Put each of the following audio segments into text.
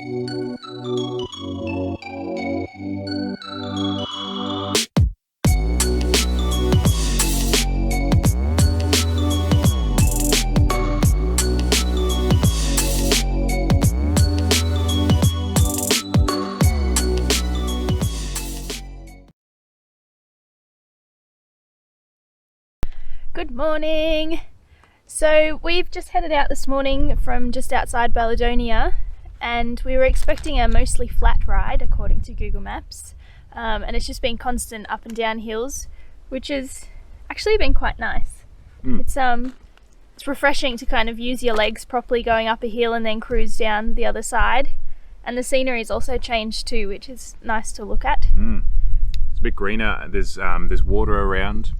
Good morning! So we've just headed out this morning from just outside Balladonia, and we were expecting a mostly flat ride according to Google Maps, and it's just been constant up and down hills, which has actually been quite nice. It's refreshing to kind of use your legs properly going up a hill and then cruise down the other side, and the scenery's also changed too, which is nice to look at. It's a bit greener. There's water around.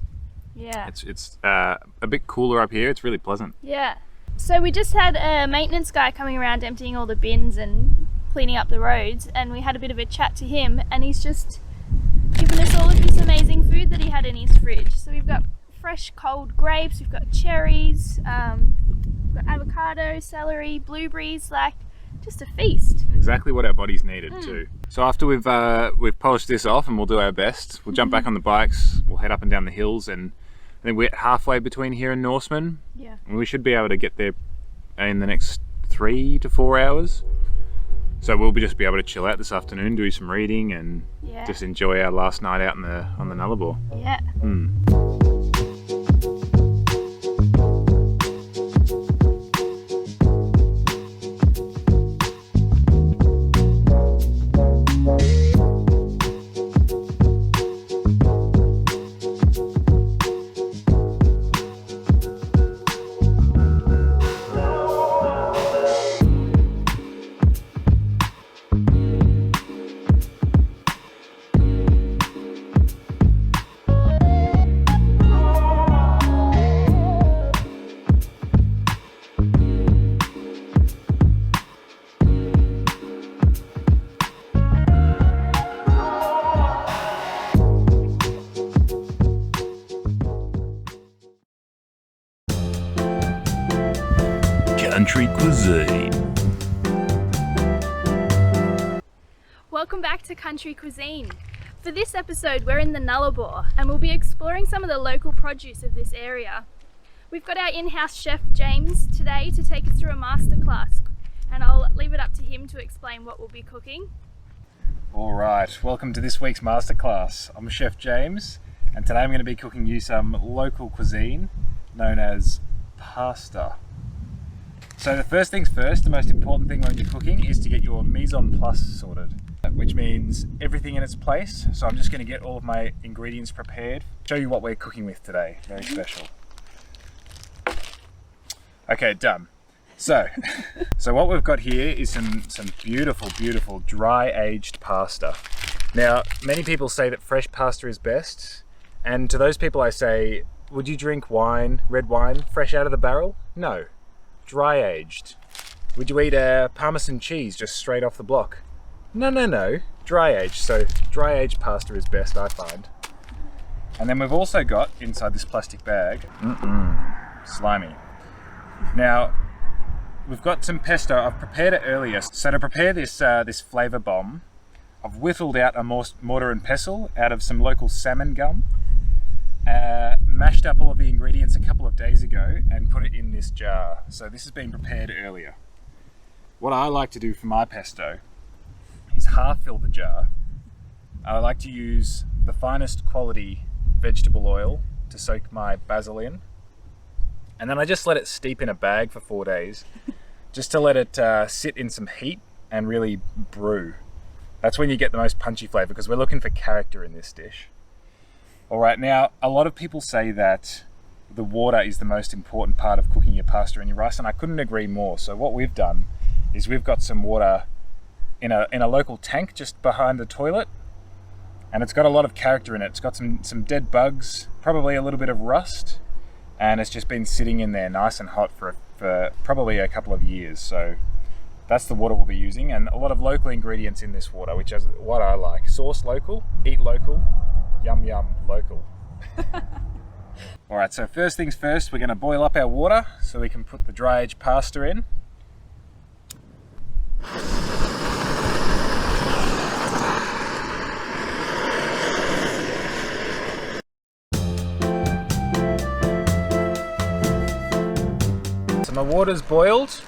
Yeah. It's a bit cooler up here. It's really pleasant. Yeah. So we just had a maintenance guy coming around emptying all the bins and cleaning up the roads, and we had a bit of a chat to him, and he's just given us all of this amazing food that he had in his fridge. So we've got fresh cold grapes, we've got cherries, we've got avocado, celery, blueberries, like just a feast. Exactly what our bodies needed too. So after we've polished this off, and we'll do our best, we'll jump back on the bikes, we'll head up and down the hills, and then we're halfway between here and Norseman. Yeah. And we should be able to get there in the next 3 to 4 hours. So we'll just be able to chill out this afternoon, do some reading, and just enjoy our last night out on the Nullarbor. Yeah. Country cuisine. Welcome back to Country Cuisine. For this episode, we're in the Nullarbor, and we'll be exploring some of the local produce of this area. We've got our in-house chef James today to take us through a masterclass, and I'll leave it up to him to explain what we'll be cooking. All right, welcome to this week's masterclass. I'm Chef James, and today I'm going to be cooking you some local cuisine known as pasta. So the first things first, the most important thing when you're cooking is to get your mise en place sorted, which means everything in its place. So I'm just going to get all of my ingredients prepared, show you what we're cooking with today, very special. Okay, done. So what we've got here is some beautiful dry aged pasta. Now, many people say that fresh pasta is best, and to those people I say, would you drink wine, red wine, fresh out of the barrel? No. Dry aged. Would you eat a Parmesan cheese just straight off the block? No. Dry aged. So dry aged pasta is best, I find. And then we've also got inside this plastic bag, slimy. Now we've got some pesto. I've prepared it earlier. So to prepare this flavour bomb, I've whittled out a mortar and pestle out of some local salmon gum. Mashed up all of the ingredients a couple of days ago and put it in this jar. So this has been prepared earlier. What I like to do for my pesto is half fill the jar. I like to use the finest quality vegetable oil to soak my basil in, and then I just let it steep in a bag for 4 days just to let it sit in some heat and really brew. That's when you get the most punchy flavour, because we're looking for character in this dish. Alright, now a lot of people say that the water is the most important part of cooking your pasta and your rice, and I couldn't agree more. So what we've done is we've got some water in a local tank just behind the toilet, and it's got a lot of character in it. It's got some dead bugs, probably a little bit of rust, and it's just been sitting in there nice and hot for probably a couple of years. So that's the water we'll be using, and a lot of local ingredients in this water, which is what I like. Source local, eat local, yum yum local. Alright, so first things first, we're going to boil up our water so we can put the dry aged pasta in. water's boiled.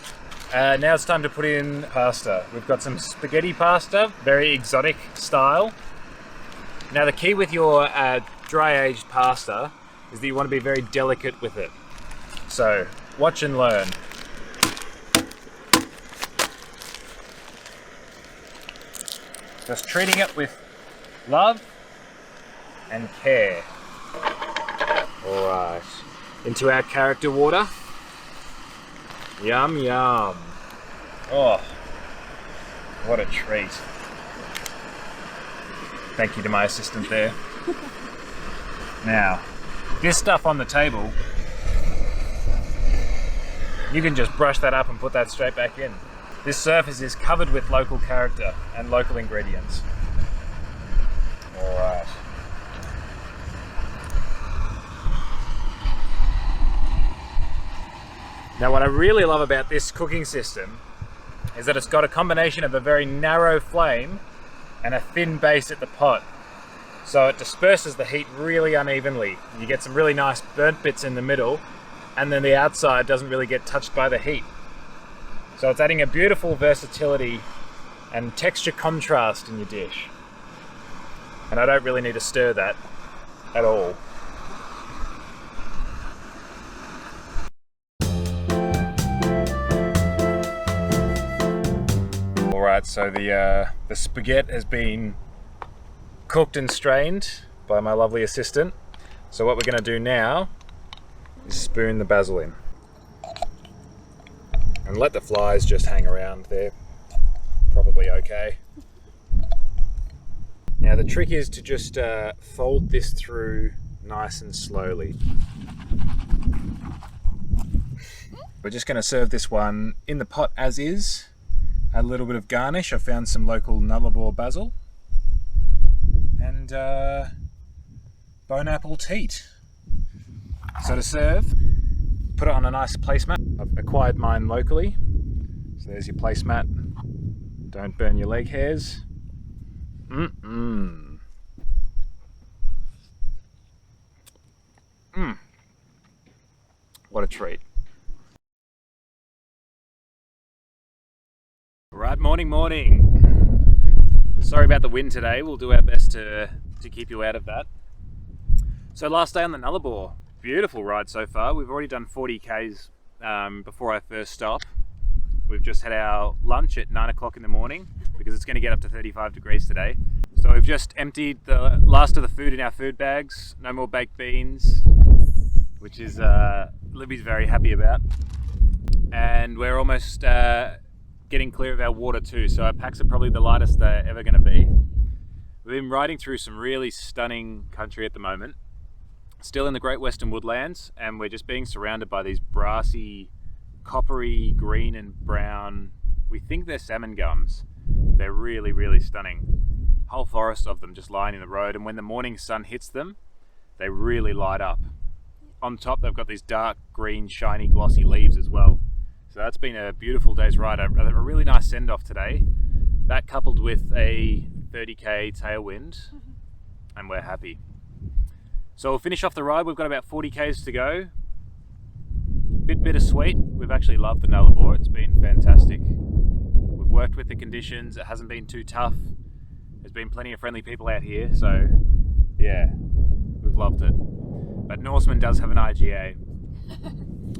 Now it's time to put in pasta. We've got some spaghetti pasta, very exotic style. Now the key with your dry aged pasta is that you want to be very delicate with it. So watch and learn. Just treating it with love and care. Alright, into our character water. Yum yum. Oh, what a treat. Thank you to my assistant there. Now, this stuff on the table, you can just brush that up and put that straight back in. This surface is covered with local character and local ingredients. Alright. Now what I really love about this cooking system is that it's got a combination of a very narrow flame and a thin base at the pot. So it disperses the heat really unevenly. You get some really nice burnt bits in the middle, and then the outside doesn't really get touched by the heat. So it's adding a beautiful versatility and texture contrast in your dish. And I don't really need to stir that at all. Alright, so the spaghetti has been cooked and strained by my lovely assistant. So what we're going to do now is spoon the basil in. And let the flies just hang around. They're probably okay. Now the trick is to just fold this through nice and slowly. We're just going to serve this one in the pot as is. Add a little bit of garnish. I found some local Nullarbor basil. And bone apple teat. So to serve, put it on a nice placemat. I've acquired mine locally. So there's your placemat. Don't burn your leg hairs. What a treat. Right, morning. Sorry about the wind today. We'll do our best to keep you out of that. So last day on the Nullarbor. Beautiful ride so far. We've already done 40 Ks before our first stop. We've just had our lunch at 9 o'clock in the morning because it's going to get up to 35 degrees today. So we've just emptied the last of the food in our food bags. No more baked beans, which is Libby's very happy about. And we're almost getting clear of our water too, so our packs are probably the lightest they're ever going to be. We've been riding through some really stunning country at the moment, still in the Great Western Woodlands, and we're just being surrounded by these brassy, coppery, green and brown, we think they're salmon gums. They're really, really stunning. Whole forest of them just lying in the road, and when the morning sun hits them, they really light up. On top they've got these dark green, shiny, glossy leaves as well. So that's been a beautiful day's ride. A really nice send-off today. That coupled with a 30k tailwind, and we're happy. So we'll finish off the ride. We've got about 40 k's to go. Bit bittersweet. We've actually loved the Nullarbor. It's been fantastic. We've worked with the conditions. It hasn't been too tough. There's been plenty of friendly people out here, so yeah, we've loved it. But Norseman does have an IGA.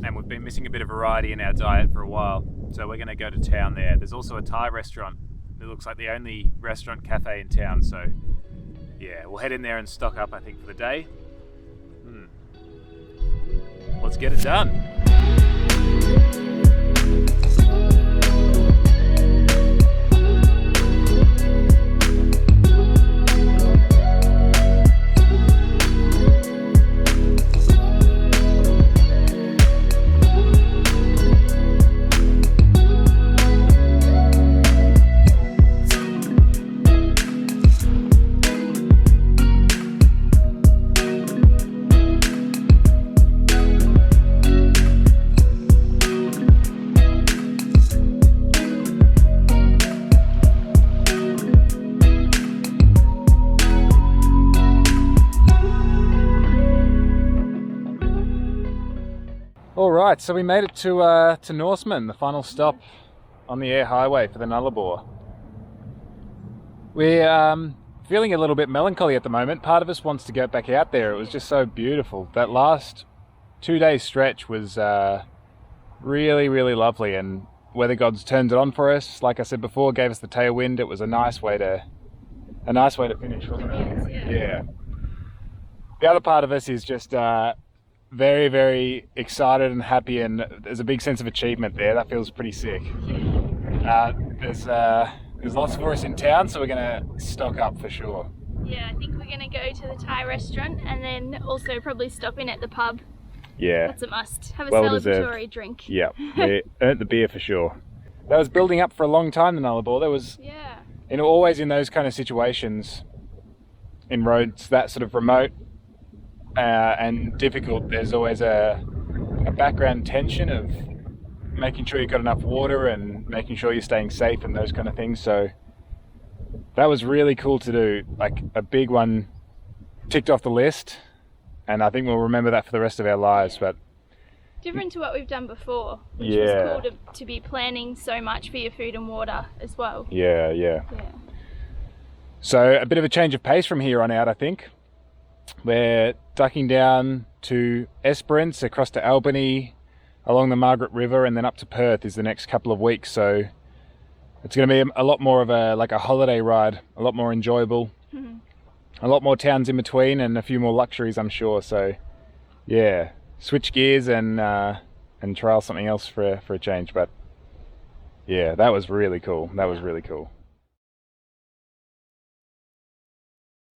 And we've been missing a bit of variety in our diet for a while, so we're going to go to town there. There's also a Thai restaurant. It looks like the only restaurant cafe in town, so yeah, we'll head in there and stock up, I think, for the day. Let's get it done. Right, so we made it to Norseman, the final stop on the air highway for the Nullarbor. We're feeling a little bit melancholy at the moment. Part of us wants to get back out there. It was just so beautiful. That last 2-day stretch was really, really lovely, and weather gods turned it on for us. Like I said before, gave us the tailwind. It was a nice way to finish, wasn't it? Yeah. The other part of us is just very, very excited and happy, and there's a big sense of achievement there. That feels pretty sick. There's lots for us in town, so we're gonna stock up for sure. Yeah, I think we're gonna go to the Thai restaurant and then also probably stop in at the pub. Yeah. That's a must. Have a Well celebratory deserved. drink. Yeah, we earned the beer for sure. That was building up for a long time, the Nullarbor. There was, always in those kind of situations, in roads that sort of remote and difficult, there's always a background tension of making sure you've got enough water and making sure you're staying safe and those kind of things. So that was really cool to do, like a big one ticked off the list, and I think we'll remember that for the rest of our lives. But different to what we've done before, which was cool to be planning so much for your food and water as well. Yeah. So a bit of a change of pace from here on out, I think. We're ducking down to Esperance, across to Albany, along the Margaret River, and then up to Perth is the next couple of weeks. So it's going to be a lot more of a holiday ride, a lot more enjoyable, a lot more towns in between, and a few more luxuries, I'm sure. So yeah, switch gears and trial something else for a change. But yeah, that was really cool. That was really cool.